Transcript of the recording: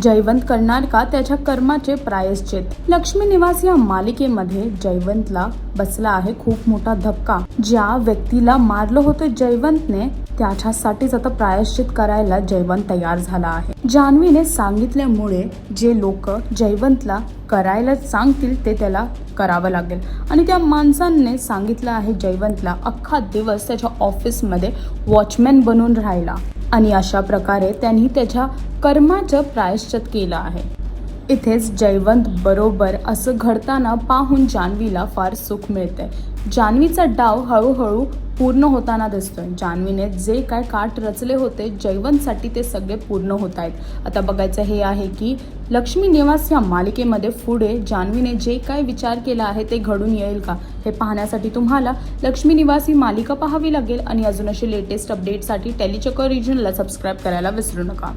जयवंत करणार का त्याच्या कर्माचे प्रायश्चित? लक्ष्मी निवास या मालिकेमध्ये जयवंतला बसला आहे खूप मोठा धक्का. ज्या व्यक्तीला मारलं होतं जयवंतने त्याच्यासाठीच आता प्रायश्चित करायला जयवंत तयार झाला आहे. जान्हवीने सांगितल्यामुळे जे लोक जयवंतला करायला सांगतील ते त्याला करावं लागेल आणि त्या माणसांनी सांगितलं आहे जयवंतला अख्खा दिवस त्याच्या ऑफिसमध्ये वॉचमॅन बनून राहिला आणि अशा प्रकारे त्यांनी त्याच्या कर्माचं प्रायश्चित केलं आहे. इथेच जयवंत बरोबर असं घडताना पाहून जान्हवीला फार सुख मिळते. जान्हवीचा डाव हळूहळू पूर्ण होताना दिसतोय. जान्हवीने जे काय काट रचले होते जयवंतसाठी ते सगळे पूर्ण होत आहेत. आता बघायचं हे आहे की लक्ष्मी निवास या मालिकेमध्ये पुढे जान्हवीने जे काय विचार केला आहे ते घडून येईल का हे पाहण्यासाठी तुम्हाला लक्ष्मी निवास ही मालिका पाहावी लागेल आणि अजून अशी लेटेस्ट अपडेटसाठी टेलीचक्कर रिजनला सबस्क्राईब करायला विसरू नका.